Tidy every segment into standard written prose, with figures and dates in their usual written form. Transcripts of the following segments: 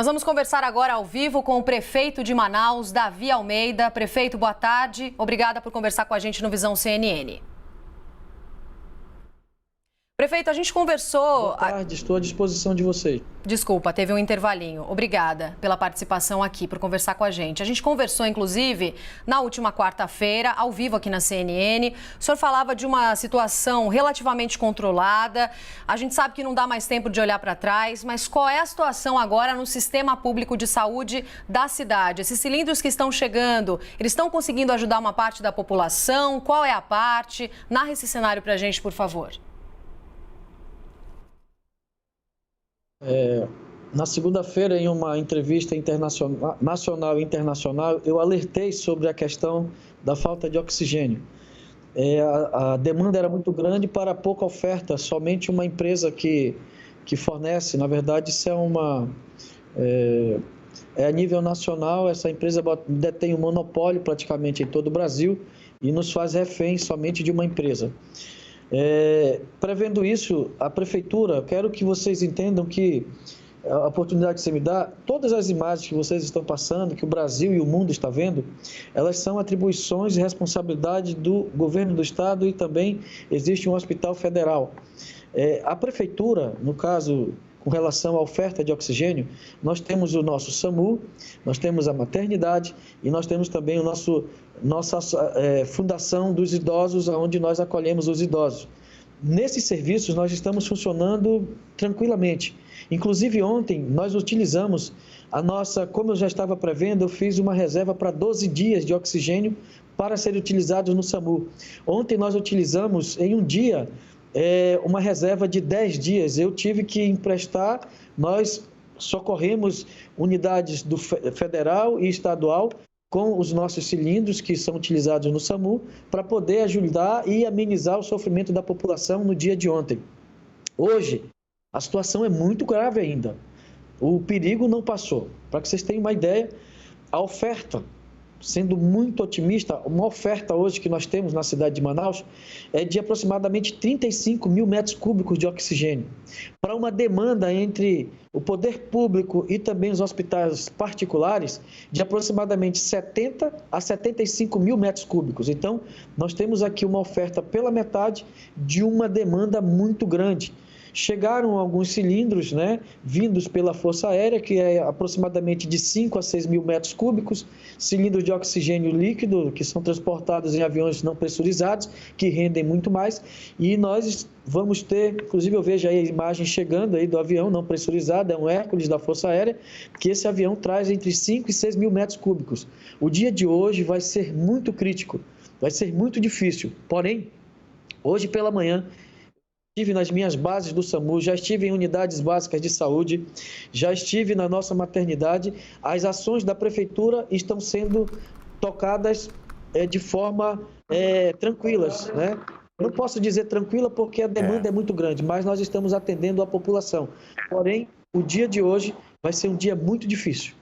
Nós vamos conversar agora ao vivo com o prefeito de Manaus, Davi Almeida. Prefeito, boa tarde. Obrigada por conversar com a gente no Visão CNN. Prefeito, a gente conversou... Boa tarde, estou à disposição de vocês. Desculpa, teve um intervalinho. Obrigada pela participação aqui, por conversar com a gente. A gente conversou, inclusive, na última quarta-feira, ao vivo aqui na CNN. O senhor falava de uma situação relativamente controlada. A gente sabe que não dá mais tempo de olhar para trás, mas qual é a situação agora no sistema público de saúde da cidade? Esses cilindros que estão chegando, eles estão conseguindo ajudar uma parte da população? Qual é a parte? Narre esse cenário para a gente, por favor. Na segunda-feira, em uma entrevista nacional e internacional, eu alertei sobre a questão da falta de oxigênio. A demanda era muito grande para pouca oferta, somente uma empresa que fornece. Na verdade, isso é a nível nacional. Essa empresa detém um monopólio praticamente em todo o Brasil e nos faz refém somente de uma empresa. Prevendo isso, a prefeitura, quero que vocês entendam que a oportunidade que você me dá, todas as imagens que vocês estão passando, que o Brasil e o mundo está vendo, elas são atribuições e responsabilidade do governo do estado e também existe um hospital federal. A prefeitura, no caso, com relação à oferta de oxigênio, nós temos o nosso SAMU, nós temos a maternidade e nós temos também nossa Fundação dos Idosos, onde nós acolhemos os idosos. Nesses serviços nós estamos funcionando tranquilamente. Inclusive ontem nós utilizamos como eu já estava prevendo, eu fiz uma reserva para 12 dias de oxigênio para ser utilizados no SAMU. Ontem nós utilizamos em um dia uma reserva de 10 dias. Eu tive que emprestar, nós socorremos unidades do federal e estadual com os nossos cilindros que são utilizados no SAMU para poder ajudar e amenizar o sofrimento da população no dia de ontem. Hoje, a situação é muito grave ainda. O perigo não passou. Para que vocês tenham uma ideia, a oferta, sendo muito otimista, uma oferta hoje que nós temos na cidade de Manaus é de aproximadamente 35 mil metros cúbicos de oxigênio, para uma demanda entre o poder público e também os hospitais particulares de aproximadamente 70 a 75 mil metros cúbicos. Então, nós temos aqui uma oferta pela metade de uma demanda muito grande. Chegaram alguns cilindros, vindos pela Força Aérea, que é aproximadamente de 5 a 6 mil metros cúbicos, cilindros de oxigênio líquido, que são transportados em aviões não pressurizados, que rendem muito mais, e nós vamos ter, inclusive eu vejo aí a imagem chegando aí do avião não pressurizado, é um Hércules da Força Aérea, que esse avião traz entre 5 e 6 mil metros cúbicos. O dia de hoje vai ser muito crítico, vai ser muito difícil, porém, hoje pela manhã, estive nas minhas bases do SAMU, já estive em unidades básicas de saúde, já estive na nossa maternidade. As ações da prefeitura estão sendo tocadas de forma tranquilas, Não posso dizer tranquila porque a demanda é muito grande, mas nós estamos atendendo a população. Porém, o dia de hoje vai ser um dia muito difícil.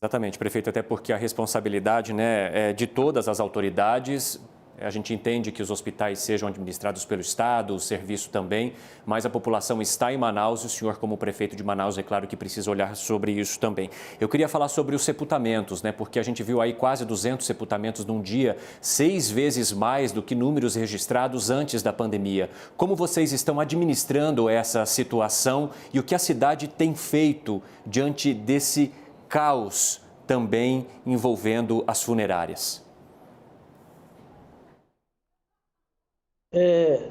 Exatamente, prefeito, até porque a responsabilidade é de todas as autoridades. A gente entende que os hospitais sejam administrados pelo Estado, o serviço também, mas a população está em Manaus e o senhor, como prefeito de Manaus, é claro que precisa olhar sobre isso também. Eu queria falar sobre os sepultamentos, porque a gente viu aí quase 200 sepultamentos num dia, 6 vezes mais do que números registrados antes da pandemia. Como vocês estão administrando essa situação e o que a cidade tem feito diante desse caos também envolvendo as funerárias?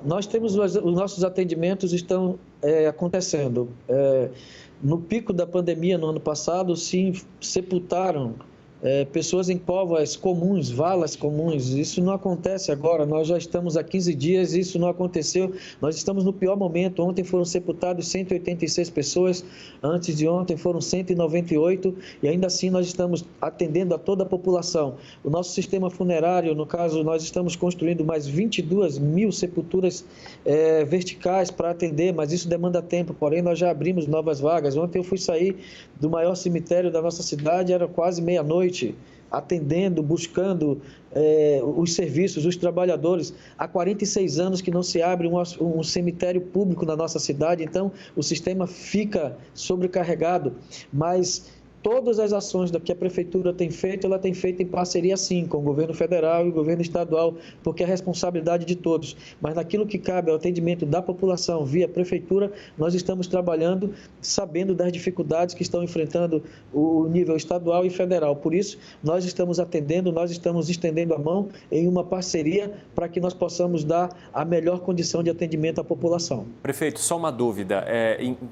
Nós temos os nossos atendimentos estão acontecendo. No pico da pandemia no ano passado, sim, sepultaram pessoas em covas comuns, valas comuns. Isso não acontece agora, nós já estamos há 15 dias, isso não aconteceu. Nós estamos no pior momento. Ontem foram sepultados 186 pessoas, antes de ontem foram 198 e ainda assim nós estamos atendendo a toda a população. O nosso sistema funerário, no caso, nós estamos construindo mais 22 mil sepulturas verticais para atender, mas isso demanda tempo, porém nós já abrimos novas vagas. Ontem eu fui sair do maior cemitério da nossa cidade, era quase meia-noite. atendendo, buscando os serviços, os trabalhadores. Há 46 anos que não se abre um cemitério público na nossa cidade, então o sistema fica sobrecarregado, mas todas as ações que a Prefeitura tem feito, ela tem feito em parceria, sim, com o governo federal e o governo estadual, porque é a responsabilidade de todos. Mas naquilo que cabe ao atendimento da população via Prefeitura, nós estamos trabalhando, sabendo das dificuldades que estão enfrentando o nível estadual e federal. Por isso, nós estamos atendendo, nós estamos estendendo a mão em uma parceria para que nós possamos dar a melhor condição de atendimento à população. Prefeito, só uma dúvida.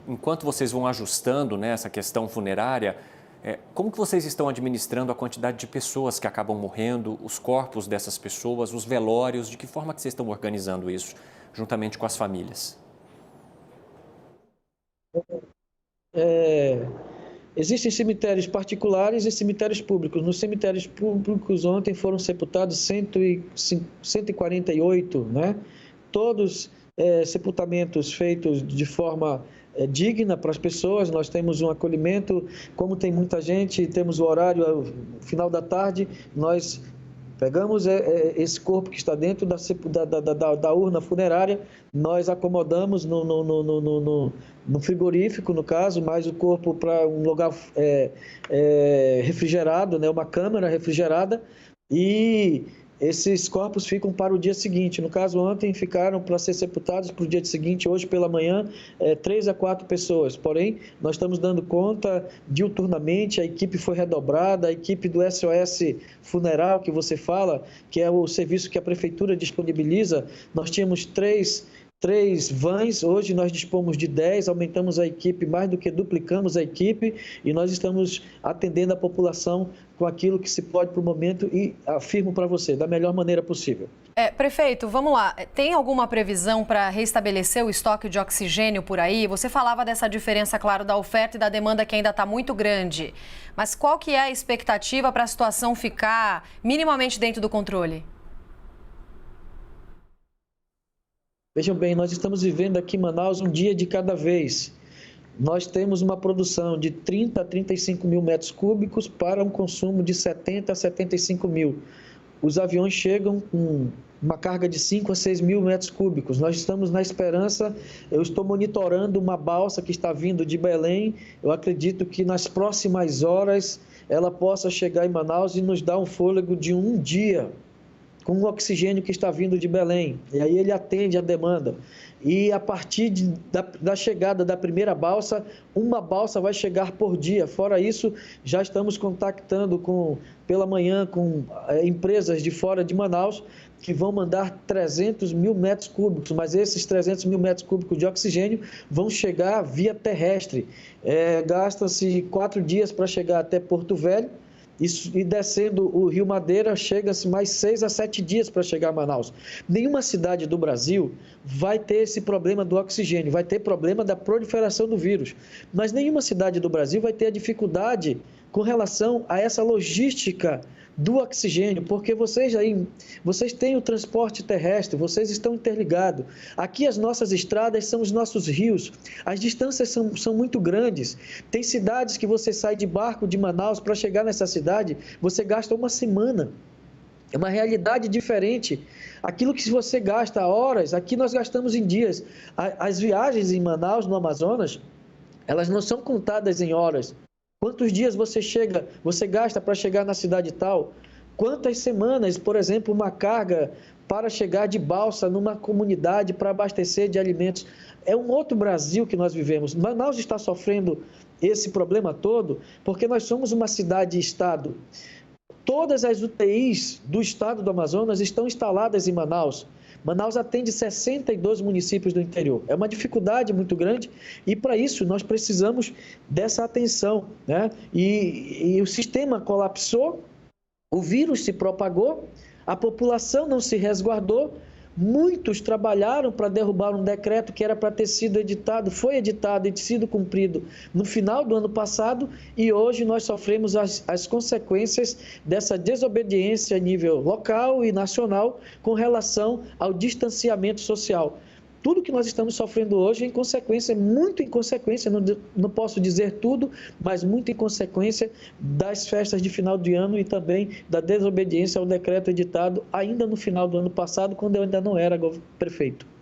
Enquanto vocês vão ajustando, né, essa questão funerária, como que vocês estão administrando a quantidade de pessoas que acabam morrendo, os corpos dessas pessoas, os velórios? De que forma que vocês estão organizando isso, juntamente com as famílias? Existem cemitérios particulares e cemitérios públicos. Nos cemitérios públicos, ontem foram sepultados 148, né? Todos sepultamentos feitos de forma digna para as pessoas. Nós temos um acolhimento, como tem muita gente, temos o horário, final da tarde, nós pegamos esse corpo que está dentro da urna funerária, nós acomodamos no frigorífico, no caso, mais o corpo para um lugar refrigerado, né, uma câmara refrigerada, e esses corpos ficam para o dia seguinte. No caso, ontem ficaram para ser sepultados para o dia seguinte, hoje pela manhã, 3 a 4 pessoas. Porém, nós estamos dando conta diuturnamente, a equipe foi redobrada, a equipe do SOS Funeral, que você fala, que é o serviço que a Prefeitura disponibiliza. Nós tínhamos 3 vans, hoje nós dispomos de 10, aumentamos a equipe, mais do que duplicamos a equipe, e nós estamos atendendo a população com aquilo que se pode para o momento e afirmo para você, da melhor maneira possível. Prefeito, vamos lá. Tem alguma previsão para restabelecer o estoque de oxigênio por aí? Você falava dessa diferença, claro, da oferta e da demanda que ainda está muito grande. Mas qual que é a expectativa para a situação ficar minimamente dentro do controle? Vejam bem, nós estamos vivendo aqui em Manaus um dia de cada vez. Nós temos uma produção de 30 a 35 mil metros cúbicos para um consumo de 70 a 75 mil. Os aviões chegam com uma carga de 5 a 6 mil metros cúbicos. Nós estamos na esperança, eu estou monitorando uma balsa que está vindo de Belém. Eu acredito que nas próximas horas ela possa chegar em Manaus e nos dar um fôlego de um dia, com o oxigênio que está vindo de Belém, e aí ele atende a demanda. E a partir da chegada da primeira balsa, uma balsa vai chegar por dia. Fora isso, já estamos contactando pela manhã com empresas de fora de Manaus que vão mandar 300 mil metros cúbicos, mas esses 300 mil metros cúbicos de oxigênio vão chegar via terrestre. Gasta-se 4 dias para chegar até Porto Velho, e descendo o Rio Madeira, chega-se mais 6 a 7 dias para chegar a Manaus. Nenhuma cidade do Brasil vai ter esse problema do oxigênio, vai ter problema da proliferação do vírus. Mas nenhuma cidade do Brasil vai ter a dificuldade com relação a essa logística do oxigênio, porque vocês têm o transporte terrestre, vocês estão interligados. Aqui as nossas estradas são os nossos rios, as distâncias são muito grandes. Tem cidades que você sai de barco de Manaus para chegar nessa cidade, você gasta uma semana. É uma realidade diferente. Aquilo que você gasta horas, aqui nós gastamos em dias. As viagens em Manaus, no Amazonas, elas não são contadas em horas. Quantos dias você gasta para chegar na cidade tal? Quantas semanas, por exemplo, uma carga para chegar de balsa numa comunidade para abastecer de alimentos? É um outro Brasil que nós vivemos. Manaus está sofrendo esse problema todo porque nós somos uma cidade-estado. Todas as UTIs do estado do Amazonas estão instaladas em Manaus. Manaus atende 62 municípios do interior. É uma dificuldade muito grande e, para isso, nós precisamos dessa atenção, né? E o sistema colapsou, o vírus se propagou, a população não se resguardou, muitos trabalharam para derrubar um decreto que era para ter sido editado, foi editado e sido cumprido no final do ano passado, e hoje nós sofremos as consequências dessa desobediência a nível local e nacional com relação ao distanciamento social. Tudo que nós estamos sofrendo hoje é inconsequência, muito inconsequência, não posso dizer tudo, mas muito inconsequência das festas de final de ano e também da desobediência ao decreto editado ainda no final do ano passado, quando eu ainda não era prefeito.